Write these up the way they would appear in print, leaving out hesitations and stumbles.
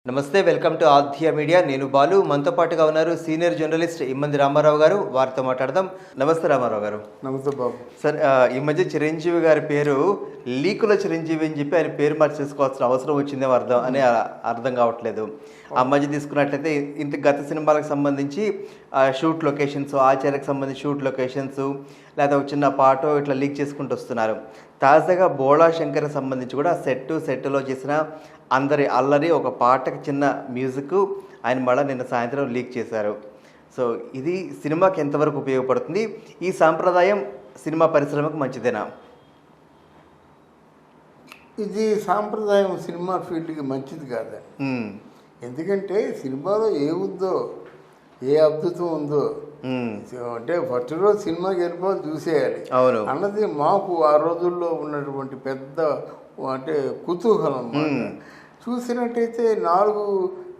నమస్తే, welcome to ఆధ్య media. నేను బాలు. మనతో పాటుగా ఉన్నారు సీనియర్ జర్నలిస్ట్ ఇమ్మంది రామారావు గారు. వారితో మాట్లాడదాం. నమస్తే రామారావు గారు. నమస్తే బాబు. సార్, ఈ మధ్య చిరంజీవి గారి పేరు లీకుల చిరంజీవి అని చెప్పి ఆయన పేరు మార్చేసుకోవాల్సిన అవసరం వచ్చిందేమో అర్థం కావట్లేదు. ఆ మధ్య తీసుకున్నట్లయితే ఇంత గత సినిమాలకు సంబంధించి షూట్ లొకేషన్స్, ఆచార్యకు సంబంధించి షూట్ లొకేషన్స్, లేదా ఒక చిన్న పాటో ఇట్లా లీక్ చేసుకుంటూ వస్తున్నారు. తాజాగా బోళా శంకర్కి సంబంధించి కూడా సెట్లో చేసిన అందరి అల్లరి ఒక పాటకి చిన్న మ్యూజిక్ ఆయన మళ్ళీ నిన్న సాయంత్రం లీక్ చేశారు. సో ఇది సినిమాకి ఎంతవరకు ఉపయోగపడుతుంది? ఈ సాంప్రదాయం సినిమా పరిశ్రమకు మంచిదేనా? ఇది సాంప్రదాయం సినిమా ఫీల్డ్కి మంచిది కాదండి. ఎందుకంటే సినిమాలో ఏముందో, ఏ అద్భుతం ఉందో, అంటే ఫస్ట్ రోజు సినిమాకి వెళ్ళిపోవాలి, చూసేయాలి అన్నది మాకు ఆ రోజుల్లో ఉన్నటువంటి పెద్ద అంటే కుతూహలం. చూసినట్టయితే 4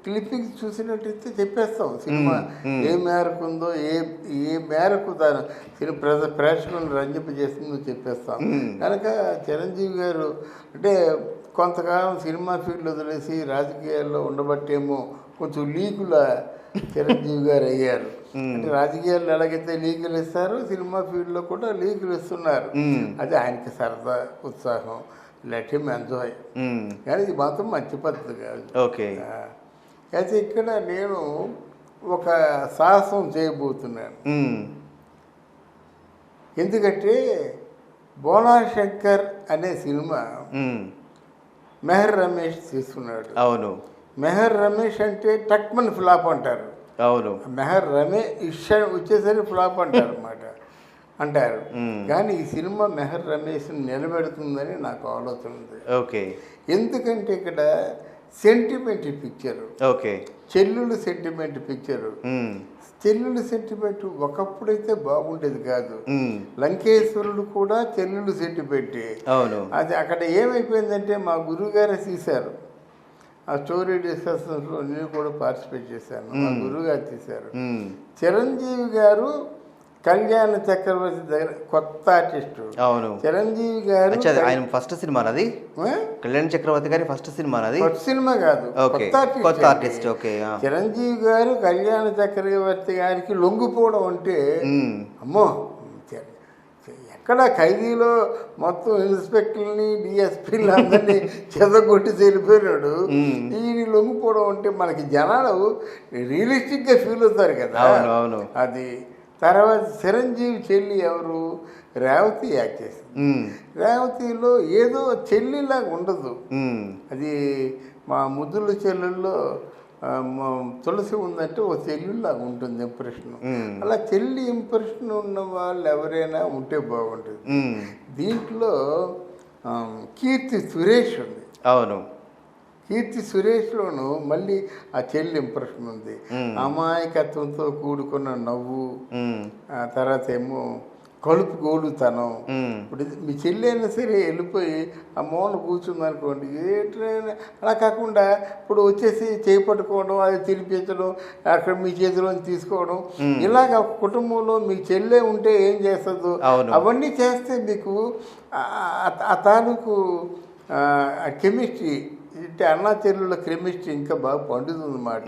క్లిప్పింగ్స్ చూసినట్టయితే చెప్పేస్తాం సినిమా ఏ మేరకు ఉందో, ఏ మేరకు దాని ప్రేక్షకులను రంజింపజేస్తుందో చెప్పేస్తాం. కనుక చిరంజీవి గారు అంటే కొంతకాలం సినిమా ఫీల్డ్ వదిలేసి రాజకీయాల్లో ఉండబట్టేమో కొంచెం లీకుల చిరంజీవి గారు అయ్యారు. అంటే రాజకీయాల్లో ఎలాగైతే లీకులు ఇస్తారో సినిమా ఫీల్డ్లో కూడా లీకులు ఇస్తున్నారు. అది ఆయనకి సరదా, ఉత్సాహం, లెట్ హిమ్ ఎంజాయ్. కానీ ఇది మాత్రం మంచి పద్ధతి కాదు. అయితే ఇక్కడ నేను ఒక సాహసం చేయబోతున్నాను. ఎందుకంటే బోళా శంకర్ అనే సినిమా మెహర్ రమేష్ తీసుకున్నాడు. అవును. మెహర్ రమేష్ అంటే టక్మన్ ఫ్లాప్ అంటారు. అవును. మెహర్ రమేష్ వచ్చేసరికి ఫ్లాప్ అంటారు అంటారు. కానీ ఈ సినిమా మెహర్ రమేష్ని నిలబెడుతుందని నాకు ఆలోచన ఉంది. ఓకే. ఎందుకంటే ఇక్కడ సెంటిమెంట్ పిక్చరు, చెల్లులు సెంటిమెంట్ పిక్చరు. చెల్లులు సెంటిమెంట్ ఒకప్పుడైతే బాగుండేది కాదు. లంకేశ్వరుడు కూడా చెల్లులు సెంటిమెంట్. అది అక్కడ ఏమైపోయిందంటే మా గురువు గారే తీశారు. ఆ స్టోరీ డిస్కషన్స్లో నేను కూడా పార్టిసిపేట్ చేశాను. మా గురువు గారు తీశారు. చిరంజీవి గారు కళ్యాణ చక్రవర్తి దగ్గర కొత్త ఆర్టిస్టు. అవును. చిరంజీవి గారు ఆయన ఫస్ట్ సినిమా అది. కళ్యాణ చక్రవర్తి గారి ఫస్ట్ సినిమా అది. ఫస్ట్ సినిమా కాదు, కొత్త ఆర్టిస్ట్. చిరంజీవి గారు కళ్యాణ చక్రవర్తి గారికి లొంగిపోవడం అంటే అమ్మో, ఎక్కడ ఖైదీలో మొత్తం ఇన్స్పెక్టర్ని, డిఎస్పీని అందరినీ చెదగొట్టి తెలిపోయినాడు. ఈయన లొంగిపోవడం అంటే మనకి జనాలు రియలిస్టిక్గా ఫీల్ అవుతారు కదా. అది తర్వాత చిరంజీవి చెల్లి ఎవరు? రేవతి యాక్ట్ చేసింది. రేవతిలో ఏదో చెల్లిలాగా ఉండదు. అది మా ముద్దుల చెల్లెల్లో తులసి ఉందంటే ఓ చెల్లిలాగా ఉంటుంది ఇంప్రెషన్. అలా చెల్లి ఇంప్రెషన్ ఉన్న వాళ్ళు ఎవరైనా ఉంటే బాగుంటుంది. దీంట్లో కీర్తి సురేష్ ఉంది. అవును. కీర్తి సురేష్లోను మళ్ళీ ఆ చెల్లి ఇంప్రెషన్ ఉంది. అమాయకత్వంతో కూడుకున్న నవ్వు, ఆ తర్వాత ఏమో కలుపు గోలుతనం. ఇప్పుడు మీ చెల్లి అయినా సరే వెళ్ళిపోయి ఆ మౌన కూర్చుంది అనుకోండి, ఏంటైనా అలా కాకుండా ఇప్పుడు వచ్చేసి చేయి పట్టుకోవడం, అది తినిపించడం, అక్కడ మీ చేతిలో తీసుకోవడం, ఇలాగ కుటుంబంలో మీ చెల్లె ఉంటే ఏం చేస్తుందో అవన్నీ చేస్తే మీకు ఆ తాలూకు కెమిస్ట్రీ అంటే అన్నా చెల్లుల కెమిస్ట్రీ ఇంకా బాగా పండుతుందన్నమాట.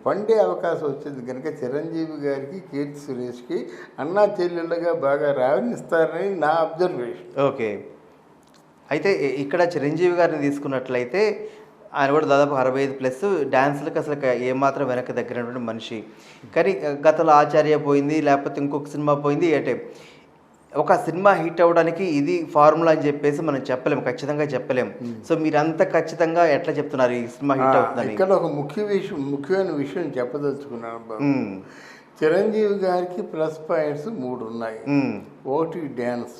పండే అవకాశం వచ్చింది కనుక చిరంజీవి గారికి, కీర్తి సురేష్కి అన్నా చెల్లెళ్ళగా బాగా రాణిస్తారని నా అబ్జర్వేషన్. ఓకే. అయితే ఇక్కడ చిరంజీవి గారిని తీసుకున్నట్లయితే ఆయన కూడా దాదాపు 65+ డ్యాన్సులకు అసలు ఏమాత్రం వెనక్కి దగ్గరటువంటి మనిషి. కానీ గతంలో ఆచార్య పోయింది, లేకపోతే ఇంకొక సినిమా పోయింది. అంటే ఒక సినిమా హిట్ అవ్వడానికి ఇది ఫార్ములా అని చెప్పేసి మనం చెప్పలేము, ఖచ్చితంగా చెప్పలేము. సో మీరు అంత ఖచ్చితంగా ఎట్లా చెప్తున్నారు ఈ సినిమా హిట్ అవుతుందని? ఇక్కడ ఒక ముఖ్యమైన విషయం చెప్పదలుచుకున్నాను బాబు. చిరంజీవి గారికి ప్లస్ పాయింట్స్ 3 ఉన్నాయి. 1 డ్యాన్స్,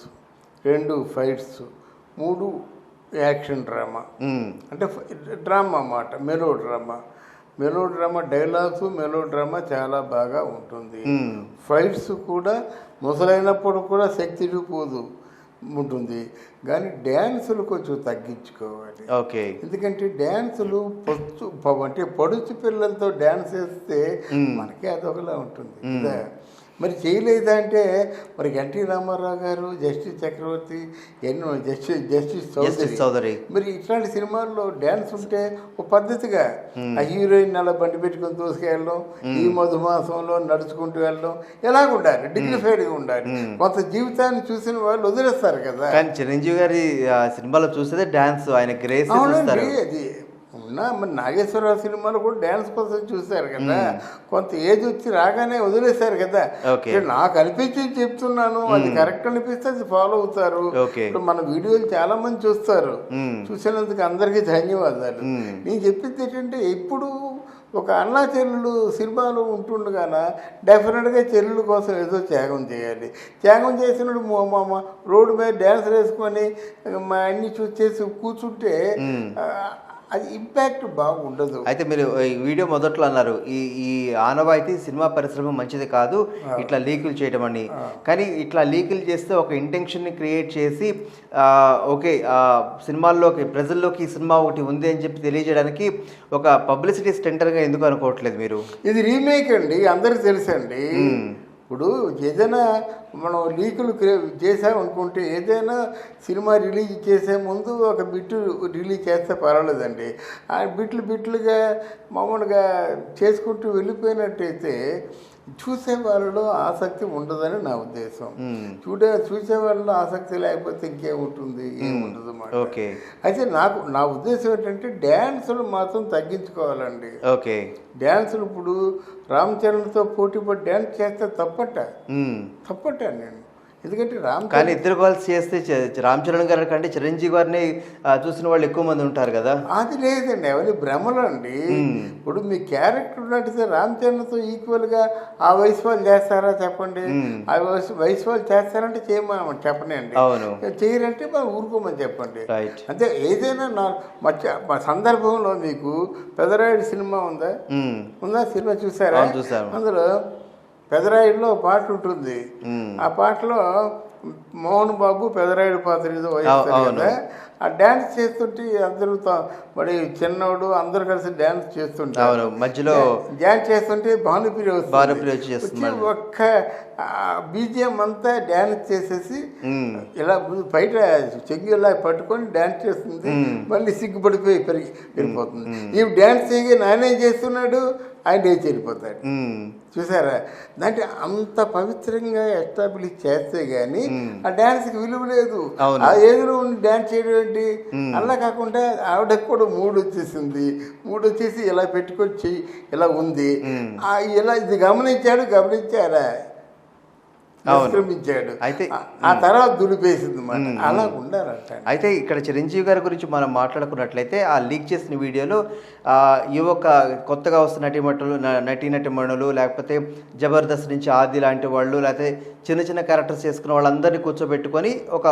2 ఫైట్స్, 3 యాక్షన్ డ్రామా. అంటే డ్రామా అన్నమాట, melodrama dialogues, melodrama చాలా బాగా ఉంటుంది. ఫైట్స్ కూడా ముసలైనప్పుడు కూడా శక్తి పోదు ఉంటుంది. కానీ డ్యాన్సులు కొంచెం తగ్గించుకోవాలి. ఎందుకంటే డ్యాన్సులు అంటే పడుచు పిల్లలతో డ్యాన్స్ వేస్తే మనకి అదొకలా ఉంటుంది. మరి చేయలేదా అంటే మరి ఎన్టీ రామారావు గారు, జస్టిస్ చక్రవర్తి, ఎన్నో జస్టిస్ చౌదరి మరి ఇట్లాంటి సినిమాల్లో డ్యాన్స్ ఉంటే ఒక పద్ధతిగా ఆ హీరోయిన్ అలా బండి పెట్టుకొని తోసుకెళ్ళడం, ఈ మధుమాసంలో నడుచుకుంటూ వెళ్ళడం ఎలాగ ఉండాలి, డిగ్నిఫైడ్గా ఉండాలి. కొంత జీవితాన్ని చూసిన వాళ్ళు వదిలేస్తారు కదా. కానీ చిరంజీవి గారి సినిమాలో చూసేదే డాన్స్, ఆయన గ్రేస్ చూస్తారు. అది ఉన్నా మరి నాగేశ్వరరావు సినిమాలో కూడా డ్యాన్స్ కోసం చూశారు కదా. కొంత ఏజ్ వచ్చి రాగానే వదిలేశారు కదా. నాకు అనిపించింది చెప్తున్నాను, అది కరెక్ట్ అనిపిస్తే అది ఫాలో అవుతారు. ఇప్పుడు మన వీడియోలు చాలా మంది చూస్తారు, చూసినందుకు అందరికీ ధన్యవాదాలు. నేను చెప్పింది ఏంటంటే ఇప్పుడు ఒక అన్నా చెల్లెలు సినిమాలో ఉంటుండగాన డెఫినెట్గా చెల్లెల కోసం ఏదో త్యాగం చేయాలి. త్యాగం చేసినప్పుడు మా రోడ్డు మీద డ్యాన్స్ వేసుకొని మా అన్ని చూసేసి కూర్చుంటే అది ఇంపాక్ట్ బాగుండదు. అయితే మీరు ఈ వీడియో మొదట్లో అన్నారు ఈ ఆనవాయితీ సినిమా పరిశ్రమ మంచిది కాదు ఇట్లా లీకులు చేయడం అని. కానీ ఇట్లా లీకులు చేస్తే ఒక ఇంటెన్షన్ని క్రియేట్ చేసి ఓకే సినిమాల్లోకి ప్రజల్లోకి ఈ సినిమా ఒకటి ఉంది అని చెప్పి తెలియజేయడానికి ఒక పబ్లిసిటీ స్టెంటర్గా ఎందుకు అనుకోవట్లేదు మీరు? ఇది రీమేక్ అండి, అందరికి తెలుసండి. ఇప్పుడు ఏదైనా మనం లీకులు చేసామనుకుంటే ఏదైనా సినిమా రిలీజ్ చేసే ముందు ఒక బిట్టు రిలీజ్ చేస్తే పర్వాలేదండి. ఆ బిట్లుగా మామూలుగా చేసుకుంటూ వెళ్ళిపోయినట్టయితే చూసే వాళ్ళలో ఆసక్తి ఉండదని నా ఉద్దేశం. చూసే వాళ్ళలో ఆసక్తి లేకపోతే ఇంకేముంటుంది, ఏముండదు మాట. అయితే నా ఉద్దేశం ఏంటంటే డ్యాన్సులు మాత్రం తగ్గించుకోవాలండి. డ్యాన్సులు ఇప్పుడు రామ్ చరణ్తో పోటీపడి డ్యాన్స్ చేస్తే తప్పట నేను. ఎందుకంటే కానీ ఇద్దరు కలిసి చేస్తే రామ్ చరణ్ గారి కంటే చిరంజీవి గారిని చూసిన వాళ్ళు ఎక్కువ మంది ఉంటారు కదా. అది లేదండి, అవన్నీ భ్రమలు అండి. ఇప్పుడు మీ క్యారెక్టర్ నటిస్తే రామ్ చరణ్తో ఈక్వల్గా ఆ వయసు వాళ్ళు చేస్తారా చెప్పండి? ఆ వయసు వాళ్ళు చేస్తారంటే చేయమని చెప్పండి అండి. చేయరంటే మనం ఊరుకోమని చెప్పండి. అంటే ఏదైనా మా సందర్భంలో మీకు పెదరాయుడు సినిమా ఉందా సినిమా చూసారా? అందులో పెదరాయుడులో పాట ఉంటుంది. ఆ పాటలో మోహన్ బాబు పెదరాయుడు పాత్ర ఏదో వహిస్తారు కదా. ఆ డ్యాన్స్ చేస్తుంటే అందరూ మరి చిన్నోడు అందరు కలిసి డ్యాన్స్ చేస్తుంటారు. మధ్యలో డ్యాన్స్ చేస్తుంటే భానుప్రియ వచ్చి ఒక్క బీజిఎం అంతా డ్యాన్స్ చేసేసి ఇలా బయట చెంగిలా పట్టుకొని డ్యాన్స్ చేస్తుంది. మళ్ళీ సిగ్గుపడిపోయి పెరిగిపోతుంది. ఈ డ్యాన్స్ చేయగా నాయనే చేస్తున్నాడు, ఆయన లేచి వెళ్ళిపోతాడు. చూసారా? దాంట్లో అంత పవిత్రంగా ఎస్టాబ్లిష్ చేస్తే గానీ ఆ డ్యాన్స్కి విలువ లేదు. ఆ ఏజ్లో ఉండి డ్యాన్స్ చేయడం ఏంటి? అలా కాకుండా ఆవిడకి కూడా మూడు వచ్చేసి ఇలా పెట్టుకొచ్చి ఇలా ఉంది. ఇలా ఇది గమనించారా? అయితే ఆ తర్వాత దులిపేసింది అలా ఉండాలంట. అయితే ఇక్కడ చిరంజీవి గారి గురించి మనం మాట్లాడుకున్నట్లయితే ఆ లీక్ చేసిన వీడియోలో యువక కొత్తగా వస్తున్న నటీనటిమణులు లేకపోతే జబర్దస్త్ నుంచి ఆది లాంటి వాళ్ళు లేకపోతే చిన్న క్యారెక్టర్స్ చేసుకున్న వాళ్ళందరినీ కూర్చోబెట్టుకొని ఒక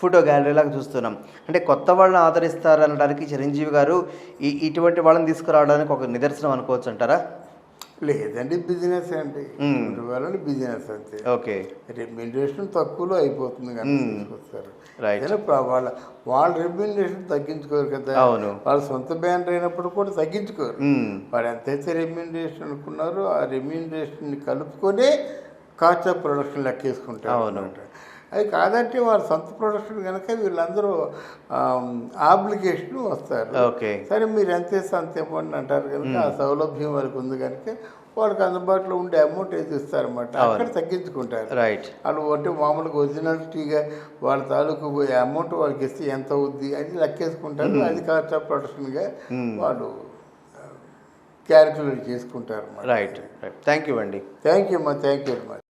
ఫోటో గ్యాలరీ లాగా చూస్తున్నాం. అంటే కొత్త వాళ్ళని ఆదరిస్తారనడానికి చిరంజీవి గారు ఇటువంటి వాళ్ళని తీసుకురావడానికి ఒక నిదర్శనం అనుకోవచ్చు అంటారా? లేదండి, బిజినెస్ అండి. వాళ్ళని బిజినెస్ అంతే. రెమ్యూనరేషన్ తక్కువలో అయిపోతుంది కానీ తీసుకొస్తారు. వాళ్ళ రెమ్యూనరేషన్ తగ్గించుకోరు కదా. వాళ్ళ సొంత బ్యానర్ అయినప్పుడు కూడా తగ్గించుకోరు. వాళ్ళు ఎంతైతే రెమ్యూనరేషన్ అనుకున్నారో ఆ రెమ్యూనరేషన్ కలుపుకొని కాస్ట్ ఆఫ్ ప్రొడక్షన్ లెక్కేసుకుంటారు. అది కాదంటే వాళ్ళ సొంత ప్రొడక్షన్ కనుక వీళ్ళందరూ ఆబ్లిగేషన్ వస్తారు. సరే మీరు ఎంత ఇస్తే అంత ఇవ్వండి అంటారు కనుక ఆ సౌలభ్యం వాళ్ళకి ఉంది కనుక వాళ్ళకి అందుబాటులో ఉండే అమౌంట్ ఏది ఇస్తారన్నమాట. అక్కడ తగ్గించుకుంటారు. వాళ్ళు అంటే మామూలుగా ఒరిజినాలిటీగా వాళ్ళ తాలూకు అమౌంట్ వాళ్ళకి ఇస్తే ఎంత అవుద్ది అది లెక్కేసుకుంటారు. అది కాస్ట్ ఆఫ్ ప్రొడక్షన్గా వాళ్ళు క్యాలిక్యులేట్ చేసుకుంటారు. థ్యాంక్ యూ అండి. థ్యాంక్ యూ అమ్మా. Thank you very much.